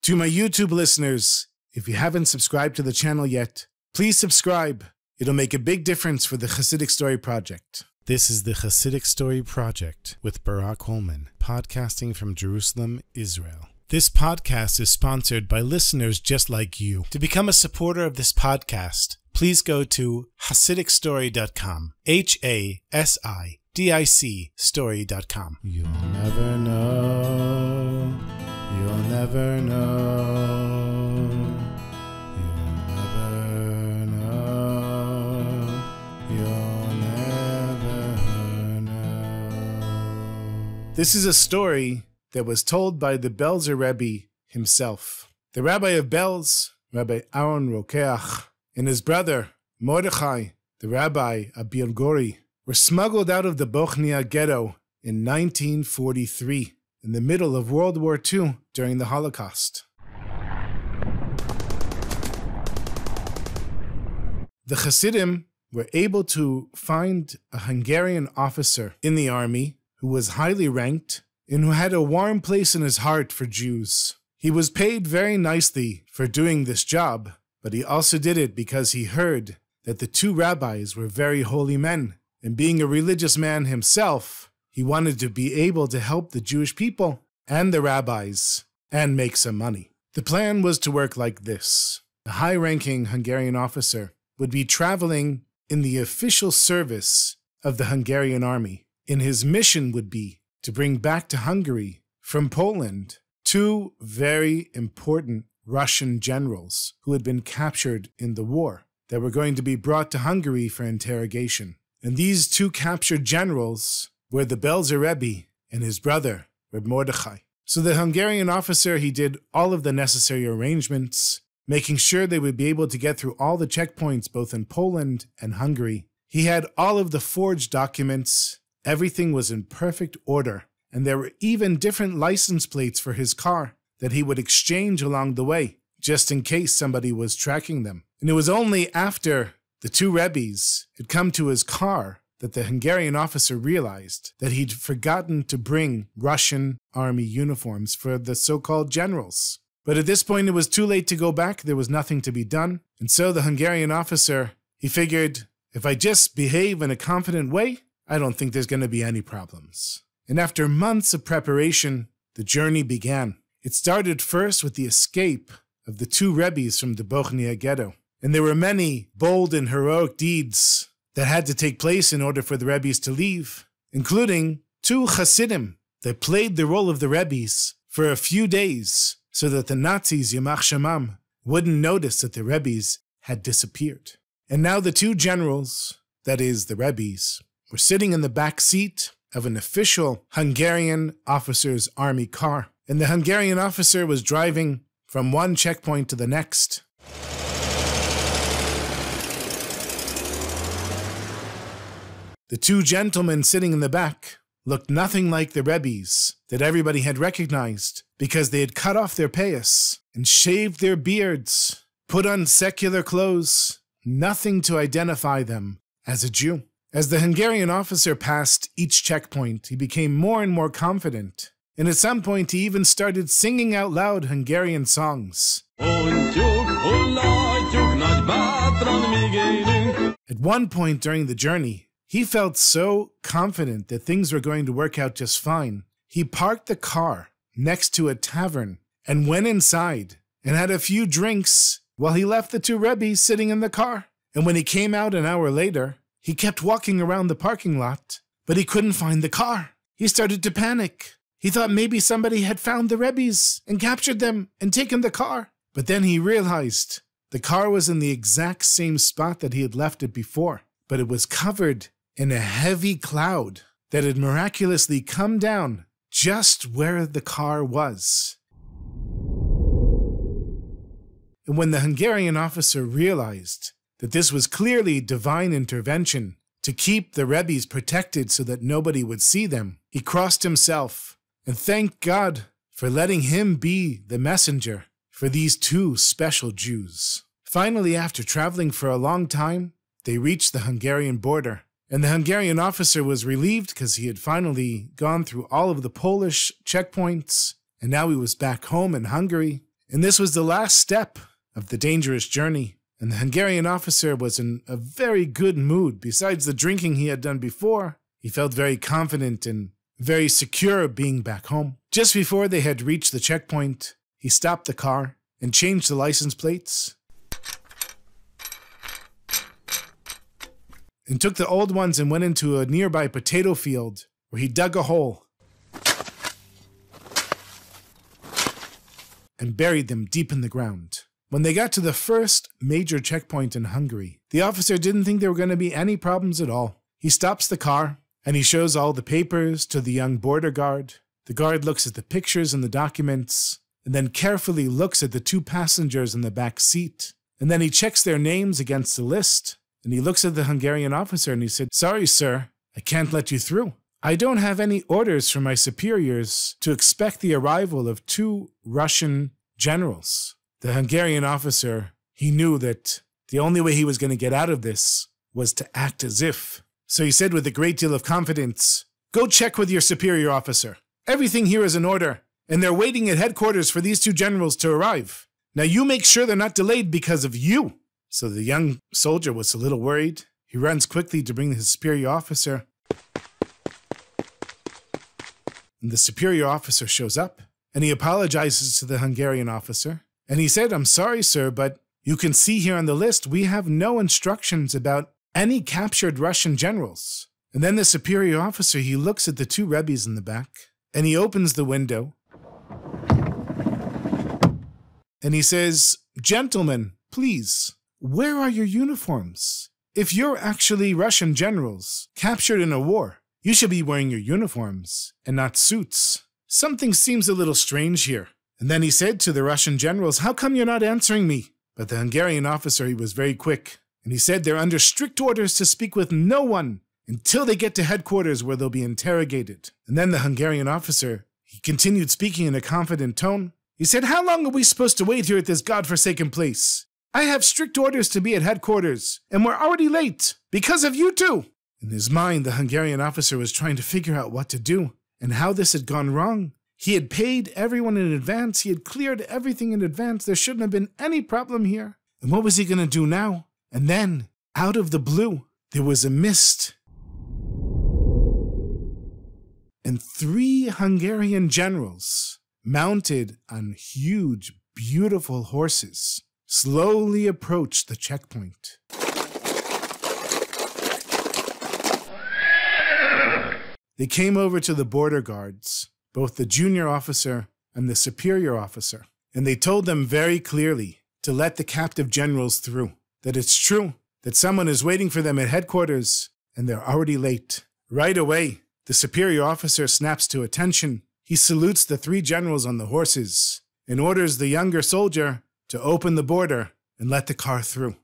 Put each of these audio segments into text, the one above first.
To my YouTube listeners, if you haven't subscribed to the channel yet, please subscribe. It'll make a big difference for the Chassidic Story Project. This is the Chassidic Story Project with Barak Hullman, podcasting from Jerusalem, Israel. This podcast is sponsored by listeners just like you. To become a supporter of this podcast, please go to HasidicStory.com. HASIDIC story.com. You'll never know. You'll never know. You'll never know. You'll never know. This is a story that was told by the Belzer Rebbe himself. The Rabbi of Belz, Rabbi Aaron Rokeach, and his brother, Mordechai, the Rabbi of Bielgori, were smuggled out of the Bochnia ghetto in 1943, in the middle of World War II during the Holocaust. The Chassidim were able to find a Hungarian officer in the army who was highly ranked and who had a warm place in his heart for Jews. He was paid very nicely for doing this job, but he also did it because he heard that the two rabbis were very holy men, and being a religious man himself, he wanted to be able to help the Jewish people and the rabbis and make some money. The plan was to work like this. The high-ranking Hungarian officer would be traveling in the official service of the Hungarian army, and his mission would be to bring back to Hungary from Poland two very important Russian generals who had been captured in the war that were going to be brought to Hungary for interrogation. And these two captured generals were the Belzer Rebbe and his brother, Reb Mordechai. So the Hungarian officer, he did all of the necessary arrangements, making sure they would be able to get through all the checkpoints both in Poland and Hungary. He had all of the forged documents. Everything was in perfect order, and there were even different license plates for his car that he would exchange along the way, just in case somebody was tracking them. And it was only after the two Rebbes had come to his car that the Hungarian officer realized that he'd forgotten to bring Russian army uniforms for the so-called generals. But at this point, it was too late to go back. There was nothing to be done. And so the Hungarian officer, he figured, if I just behave in a confident way, I don't think there's going to be any problems. And after months of preparation, the journey began. It started first with the escape of the two Rebbes from the Bochnia ghetto. And there were many bold and heroic deeds that had to take place in order for the Rebbes to leave, including two Chassidim that played the role of the Rebbes for a few days so that the Nazis, Yamach Shamam, wouldn't notice that the Rebbes had disappeared. And now the two generals, that is, the Rebbes, were sitting in the back seat of an official Hungarian officer's army car. And the Hungarian officer was driving from one checkpoint to the next. The two gentlemen sitting in the back looked nothing like the Rebbes that everybody had recognized because they had cut off their payas and shaved their beards, put on secular clothes, nothing to identify them as a Jew. As the Hungarian officer passed each checkpoint, he became more and more confident. And at some point, he even started singing out loud Hungarian songs. At one point during the journey, he felt so confident that things were going to work out just fine. He parked the car next to a tavern and went inside and had a few drinks while he left the two Rebbes sitting in the car. And when he came out an hour later, he kept walking around the parking lot, but he couldn't find the car. He started to panic. He thought maybe somebody had found the Rebbes and captured them and taken the car. But then he realized the car was in the exact same spot that he had left it before, but it was covered in a heavy cloud that had miraculously come down just where the car was. And when the Hungarian officer realized that this was clearly divine intervention to keep the Rebbes protected so that nobody would see them, he crossed himself and thanked God for letting him be the messenger for these two special Jews. Finally, after traveling for a long time, they reached the Hungarian border, and the Hungarian officer was relieved because he had finally gone through all of the Polish checkpoints, and now he was back home in Hungary. And this was the last step of the dangerous journey. And the Hungarian officer was in a very good mood. Besides the drinking he had done before, he felt very confident and very secure being back home. Just before they had reached the checkpoint, he stopped the car and changed the license plates and took the old ones and went into a nearby potato field where he dug a hole and buried them deep in the ground. When they got to the first major checkpoint in Hungary, the officer didn't think there were going to be any problems at all. He stops the car and he shows all the papers to the young border guard. The guard looks at the pictures and the documents and then carefully looks at the two passengers in the back seat. And then he checks their names against the list and he looks at the Hungarian officer and he said, "Sorry, sir, I can't let you through. I don't have any orders from my superiors to expect the arrival of 2 Russian generals." The Hungarian officer, he knew that the only way he was going to get out of this was to act as if. So he said with a great deal of confidence, "Go check with your superior officer. Everything here is in order, and they're waiting at headquarters for these 2 generals to arrive. Now you make sure they're not delayed because of you." So the young soldier was a little worried. He runs quickly to bring his superior officer. And the superior officer shows up, and he apologizes to the Hungarian officer. And he said, "I'm sorry, sir, but you can see here on the list, we have no instructions about any captured Russian generals." And then the superior officer, he looks at the 2 Rebbe's in the back, and he opens the window. And he says, "Gentlemen, please, where are your uniforms? If you're actually Russian generals captured in a war, you should be wearing your uniforms and not suits. Something seems a little strange here." And then he said to the Russian generals, "How come you're not answering me?" But the Hungarian officer, he was very quick. And he said they're under strict orders to speak with no one until they get to headquarters where they'll be interrogated. And then the Hungarian officer, he continued speaking in a confident tone. He said, "How long are we supposed to wait here at this godforsaken place? I have strict orders to be at headquarters, and we're already late because of you 2. In his mind, the Hungarian officer was trying to figure out what to do and how this had gone wrong. He had paid everyone in advance. He had cleared everything in advance. There shouldn't have been any problem here. And what was he going to do now? And then, out of the blue, there was a mist. And 3 Hungarian generals, mounted on huge, beautiful horses, slowly approached the checkpoint. They came over to the border guards, both the junior officer and the superior officer, and they told them very clearly to let the captive generals through, that it's true that someone is waiting for them at headquarters and they're already late. Right away, the superior officer snaps to attention. He salutes the 3 generals on the horses and orders the younger soldier to open the border and let the car through.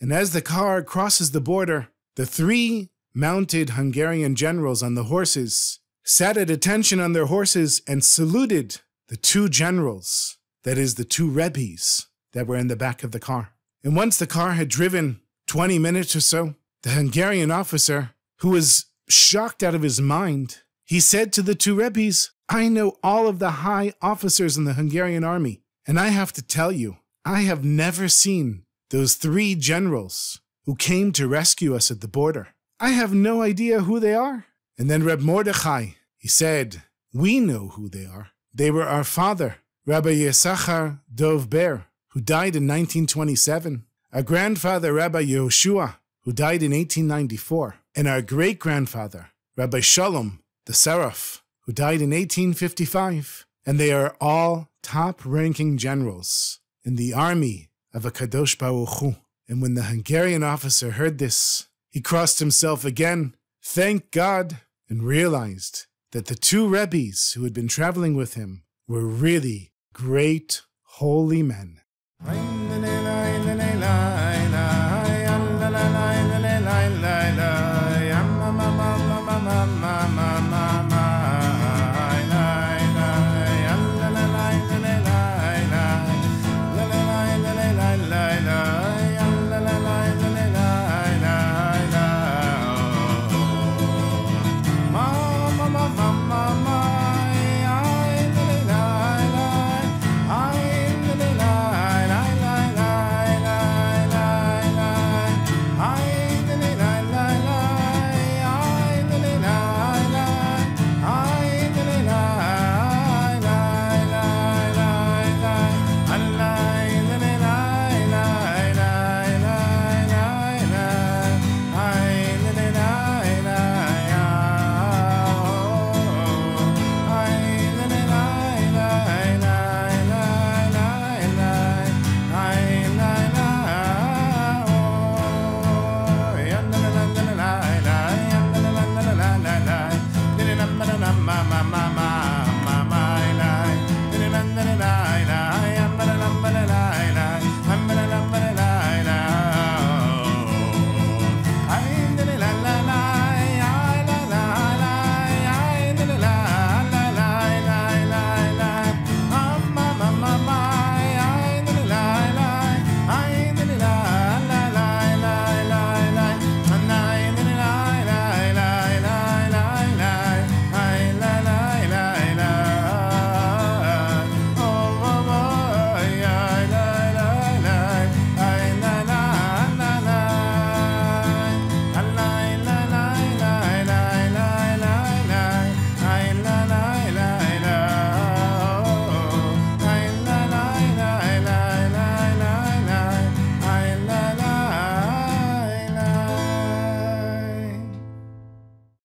And as the car crosses the border, the 3 mounted Hungarian generals on the horses sat at attention on their horses and saluted the 2 generals, that is, the 2 Rebbe's that were in the back of the car. And once the car had driven 20 minutes or so, the Hungarian officer, who was shocked out of his mind, he said to the 2 Rebbe's, "I know all of the high officers in the Hungarian army, and I have to tell you, I have never seen those 3 generals who came to rescue us at the border. I have no idea who they are." And then Reb Mordechai, he said, "We know who they are. They were our father, Rabbi Yisachar Dov Ber, who died in 1927, our grandfather, Rabbi Yehoshua, who died in 1894, and our great-grandfather, Rabbi Shalom, the Seraph, who died in 1855. And they are all top-ranking generals in the army of HaKadosh Baruch Hu." And when the Hungarian officer heard this, he crossed himself again, thanked God, and realized that the 2 Rebbe's who had been traveling with him were really great holy men.